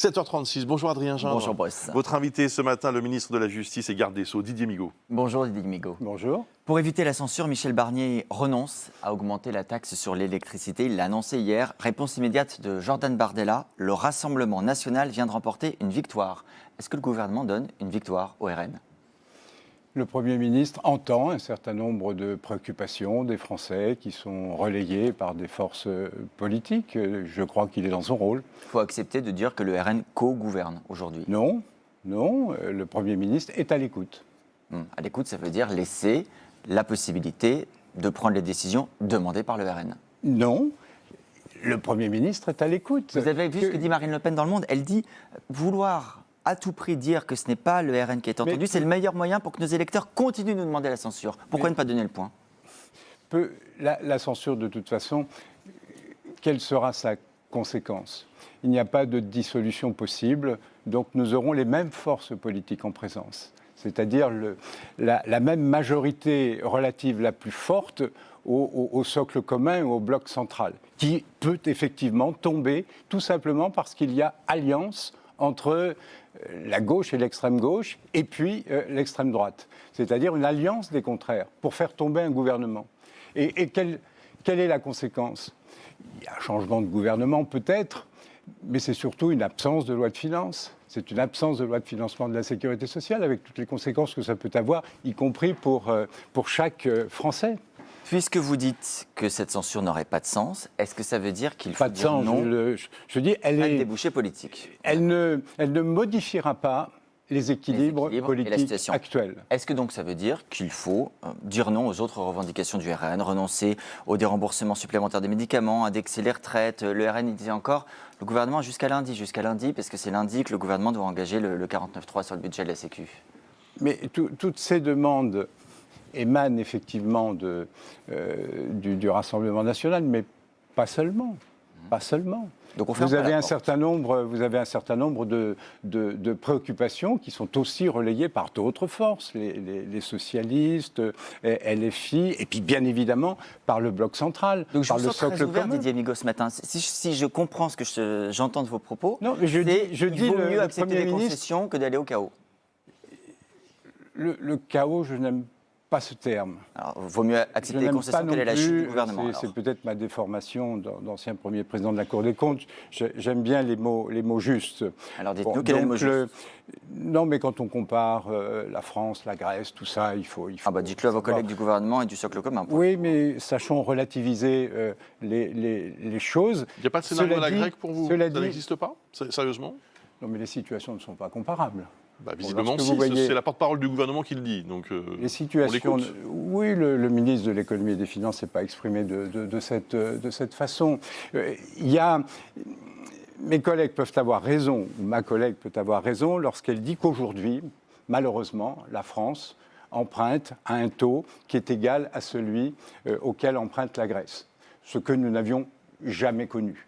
7h36, bonjour Adrien Gindre. Bonjour Boris. Votre invité ce matin, le ministre de la Justice et garde des Sceaux, Didier Migaud. Bonjour Didier Migaud. Bonjour. Pour éviter la censure, Michel Barnier renonce à augmenter la taxe sur l'électricité. Il l'a annoncé hier. Réponse immédiate de Jordan Bardella. Le Rassemblement national vient de remporter une victoire. Est-ce que le gouvernement donne une victoire au RN ? Le Premier ministre entend un certain nombre de préoccupations des Français qui sont relayées par des forces politiques. Je crois qu'il est dans son rôle. Il faut accepter de dire que le RN co-gouverne aujourd'hui. Non, le Premier ministre est à l'écoute. À l'écoute, ça veut dire laisser la possibilité de prendre les décisions demandées par le RN. Non, le Premier ministre est à l'écoute. Vous avez vu ce que dit Marine Le Pen dans Le Monde ? Elle dit vouloir à tout prix dire que ce n'est pas le RN qui est entendu, c'est le meilleur moyen pour que nos électeurs continuent de nous demander la censure. Pourquoi ne pas donner le point ? La censure, de toute façon, quelle sera sa conséquence ? Il n'y a pas de dissolution possible, donc nous aurons les mêmes forces politiques en présence. C'est-à-dire la même majorité relative la plus forte au socle commun ou au bloc central, qui peut effectivement tomber tout simplement parce qu'il y a alliance entre la gauche et l'extrême gauche, et puis l'extrême droite. C'est-à-dire une alliance des contraires pour faire tomber un gouvernement. Et quelle est la conséquence ? Il y a un changement de gouvernement peut-être, mais c'est surtout une absence de loi de finances. C'est une absence de loi de financement de la sécurité sociale, avec toutes les conséquences que ça peut avoir, y compris pour chaque Français. Puisque vous dites que cette censure n'aurait pas de sens, est-ce que ça veut dire qu'il faut pas de dire sens, non je dis, elle est débouché politique? Elle ne modifiera pas les équilibres politiques actuels. Est-ce que donc ça veut dire qu'il faut dire non aux autres revendications du RN, renoncer au déremboursement supplémentaire des médicaments, indexer les retraites? Le RN, il disait encore, le gouvernement jusqu'à lundi, parce que c'est lundi que le gouvernement doit engager le 49.3 sur le budget de la Sécu. Mais toutes ces demandes émanent effectivement du Rassemblement national, mais pas seulement. Pas seulement. Donc vous avez un certain nombre de préoccupations qui sont aussi relayées par d'autres forces, les socialistes, LFI, et puis bien évidemment par le bloc central, donc par je le vous sens socle très ouvert, commun. Didier Migaud, ce matin. Si je comprends ce que j'entends de vos propos, non, mais je dis il vaut mieux le accepter Premier des ministre, concessions que d'aller au chaos. Le chaos, je n'aime pas ce terme. Alors, il vaut mieux accepter les concessions qu'elle est la chute du gouvernement. C'est peut-être ma déformation d'ancien Premier Président de la Cour des comptes. J'aime bien les mots justes. Alors dites-nous quel est le mot juste. Non, mais quand on compare la France, la Grèce, tout ça, il faut dites-le à vos collègues du gouvernement et du socle commun. Oui, mais sachons relativiser les choses. Il n'y a pas de scénario de la grecque pour vous? Ça n'existe pas, sérieusement? Non, mais les situations ne sont pas comparables. Visiblement, c'est la porte-parole du gouvernement qui le dit. Donc, les situations. Oui, le ministre de l'économie et des finances s'est pas exprimé de cette façon. Mes collègues peuvent avoir raison, ou ma collègue peut avoir raison, lorsqu'elle dit qu'aujourd'hui, malheureusement, la France emprunte à un taux qui est égal à celui auquel emprunte la Grèce, ce que nous n'avions jamais connu.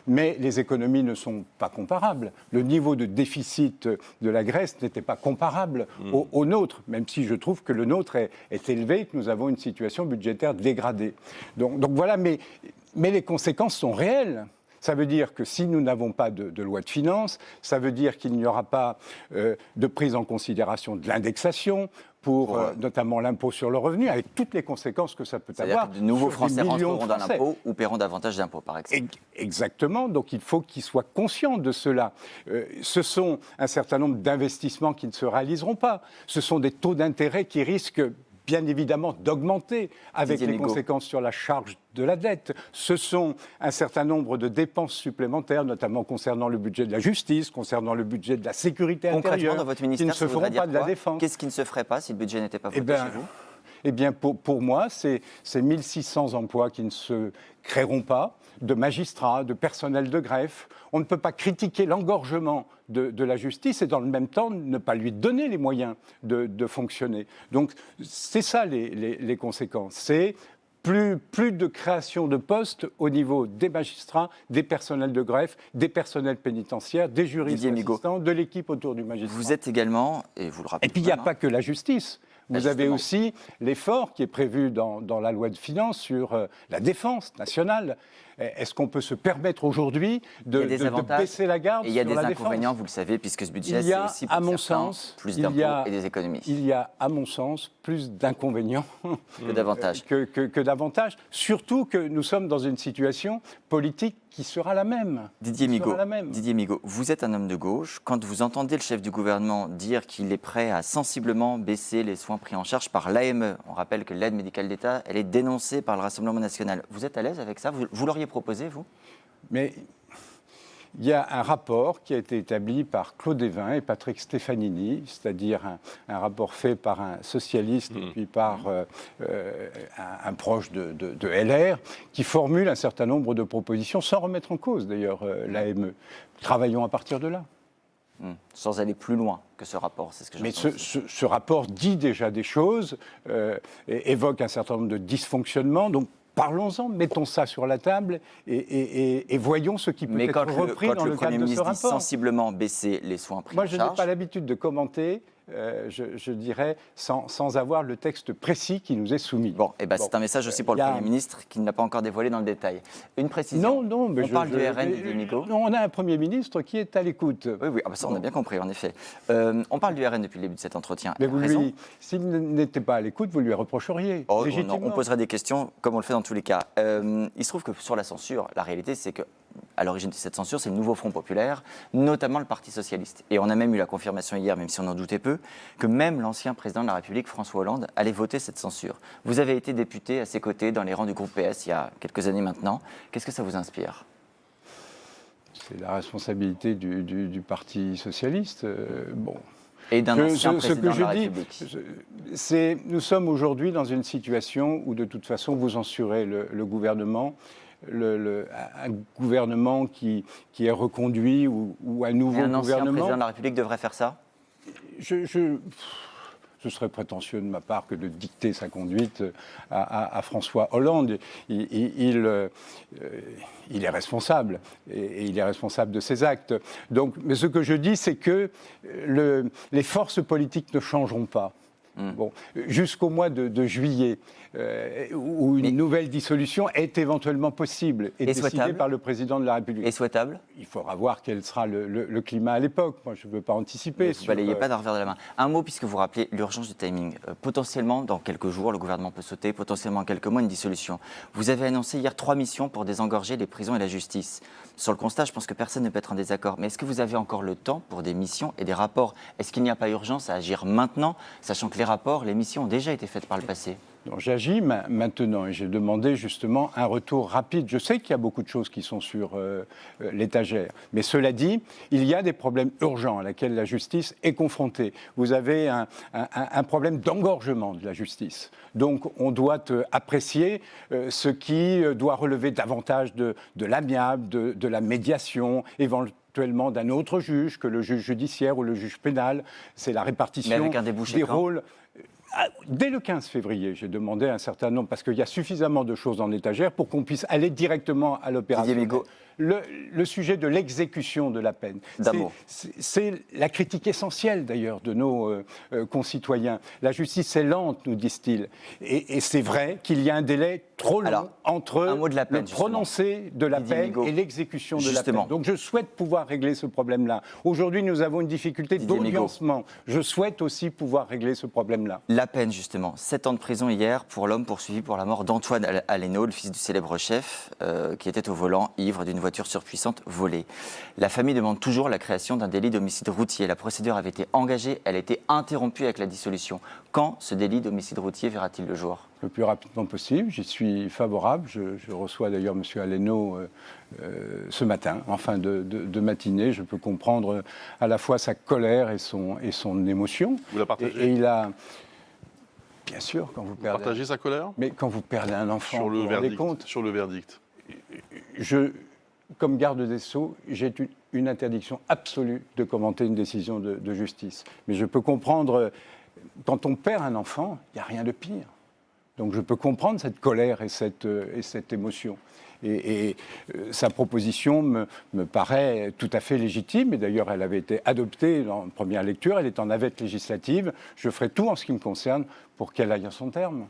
Mais les économies ne sont pas comparables. Le niveau de déficit de la Grèce n'était pas comparable au nôtre, même si je trouve que le nôtre est élevé et que nous avons une situation budgétaire dégradée. Donc voilà, mais les conséquences sont réelles. Ça veut dire que si nous n'avons pas de loi de finances, ça veut dire qu'il n'y aura pas de prise en considération de l'indexation pour notamment l'impôt sur le revenu, avec toutes les conséquences que ça peut avoir. Que de nouveaux Français rentreront dans l'impôt ou paieront davantage d'impôts, par exemple. Exactement, donc il faut qu'ils soient conscients de cela. Ce sont un certain nombre d'investissements qui ne se réaliseront pas. Ce sont des taux d'intérêt qui risquent bien évidemment d'augmenter avec les conséquences sur la charge de la dette. Ce sont un certain nombre de dépenses supplémentaires, notamment concernant le budget de la justice, concernant le budget de la sécurité intérieure, concrètement, dans votre ministère, qui ne se feront pas de la défense. Qu'est-ce qui ne se ferait pas si le budget n'était pas voté chez vous ? Eh bien, pour moi, c'est 1600 emplois qui ne se créeront pas, de magistrats, de personnel de greffe. On ne peut pas critiquer l'engorgement de la justice et dans le même temps ne pas lui donner les moyens de fonctionner. Donc, c'est ça les conséquences. C'est plus de création de postes au niveau des magistrats, des personnels de greffe, des personnels pénitentiaires, des juristes assistants, de l'équipe autour du magistrat. Vous êtes également, et vous le rappelez. Et puis il n'y a pas que la justice. Vous avez aussi l'effort qui est prévu dans la loi de finances sur la défense nationale. Est-ce qu'on peut se permettre aujourd'hui de baisser la garde sur la défense ? Et il y a des inconvénients, vous le savez, puisque ce budget, c'est aussi pour certains, plus d'impôts et des économies. Il y a, à mon sens, plus d'inconvénients que d'avantages. Que d'avantages, surtout que nous sommes dans une situation politique qui sera la même. Didier Migaud, vous êtes un homme de gauche. Quand vous entendez le chef du gouvernement dire qu'il est prêt à sensiblement baisser les soins pris en charge par l'AME, on rappelle que l'aide médicale d'État, elle est dénoncée par le Rassemblement national. Vous êtes à l'aise avec ça ? Vous l'auriez proposé, vous ? Mais il y a un rapport qui a été établi par Claude Évin et Patrick Stefanini, c'est-à-dire un rapport fait par un socialiste et puis par un proche de LR, qui formule un certain nombre de propositions, sans remettre en cause d'ailleurs l'AME. Travaillons à partir de là. Sans aller plus loin que ce rapport, c'est ce que j'entends. Mais ce rapport dit déjà des choses, évoque un certain nombre de dysfonctionnements, donc parlons-en, mettons ça sur la table et voyons ce qui peut être repris dans le cadre de ce rapport. Mais quand le Premier ministre dit sensiblement baisser les soins pris en charge... Moi, je n'ai pas l'habitude de commenter, je dirais, sans avoir le texte précis qui nous est soumis. Bon, c'est un message aussi pour le Premier ministre qui ne l'a pas encore dévoilé dans le détail. Une précision. Non, mais on parle du RN, Didier Migaud. On a un Premier ministre qui est à l'écoute. Oui, ça on a bien compris, en effet. On parle du RN depuis le début de cet entretien. Mais s'il n'était pas à l'écoute, vous lui reprocheriez. Non, on poserait des questions, comme on le fait dans tous les cas. Il se trouve que sur la censure, la réalité, c'est que à l'origine de cette censure, c'est le nouveau Front populaire, notamment le Parti socialiste. Et on a même eu la confirmation hier, même si on en doutait peu, que même l'ancien président de la République, François Hollande, allait voter cette censure. Vous avez été député à ses côtés dans les rangs du groupe PS il y a quelques années maintenant. Qu'est-ce que ça vous inspire ? C'est la responsabilité du Parti socialiste. Et d'un ancien président de la République. Nous sommes aujourd'hui dans une situation où, de toute façon, vous censurez le gouvernement. Un gouvernement qui est reconduit ou un nouveau gouvernement. Un ancien président de la République devrait faire ça ? Ce serait prétentieux de ma part que de dicter sa conduite à François Hollande. Il est responsable, et il est responsable de ses actes. Donc, mais ce que je dis, c'est que les forces politiques ne changeront pas. Jusqu'au mois de juillet, où une nouvelle dissolution est éventuellement possible et décidée par le président de la République. Et souhaitable ? Il faudra voir quel sera le climat à l'époque. Moi, je ne veux pas anticiper. Vous ne balayez pas d'un revers de la main. Un mot, puisque vous rappelez l'urgence du timing. Potentiellement, dans quelques jours, le gouvernement peut sauter, potentiellement en quelques mois, une dissolution. Vous avez annoncé hier 3 missions pour désengorger les prisons et la justice. Sur le constat, je pense que personne ne peut être en désaccord. Mais est-ce que vous avez encore le temps pour des missions et des rapports ? Est-ce qu'il n'y a pas urgence à agir maintenant, sachant que les rapports, les missions ont déjà été faites par le passé ? J'agis maintenant et j'ai demandé justement un retour rapide. Je sais qu'il y a beaucoup de choses qui sont sur l'étagère, mais cela dit, il y a des problèmes urgents à laquelle la justice est confrontée. Vous avez un problème d'engorgement de la justice. Donc on doit apprécier ce qui doit relever davantage de l'amiable, de la médiation, éventuellement d'un autre juge que le juge judiciaire ou le juge pénal. C'est la répartition des rôles. Dès le 15 février, j'ai demandé un certain nombre, parce qu'il y a suffisamment de choses dans l'étagère pour qu'on puisse aller directement à l'opération. Le sujet de l'exécution de la peine, c'est la critique essentielle d'ailleurs de nos concitoyens. La justice est lente, nous disent-ils. Et c'est vrai qu'il y a un délai trop long entre le prononcé de la peine et l'exécution de la peine. Donc je souhaite pouvoir régler ce problème-là. Aujourd'hui, nous avons une difficulté d'audiencement. Je souhaite aussi pouvoir régler ce problème-là. La peine, justement. 7 ans de prison hier pour l'homme poursuivi pour la mort d'Antoine Aleno, le fils du célèbre chef, qui était au volant, ivre d'une voiture surpuissante volée. La famille demande toujours la création d'un délit d'homicide routier. La procédure avait été engagée, elle a été interrompue avec la dissolution. Quand ce délit d'homicide routier verra-t-il le jour ? Le plus rapidement possible, j'y suis favorable. Je reçois d'ailleurs M. Aleno ce matin, en fin de matinée. Je peux comprendre à la fois sa colère et son émotion. Vous la partagez ? Et il a... Bien sûr, quand vous perdez... Vous partagez sa colère ? Mais quand vous perdez un enfant, sur le verdict, compte, sur le verdict. Comme garde des Sceaux, j'ai une interdiction absolue de commenter une décision de justice. Mais je peux comprendre, quand on perd un enfant, il n'y a rien de pire. Donc je peux comprendre cette colère et cette émotion. Et sa proposition me paraît tout à fait légitime. Et d'ailleurs, elle avait été adoptée en première lecture. Elle est en navette législative. Je ferai tout en ce qui me concerne pour qu'elle aille à son terme.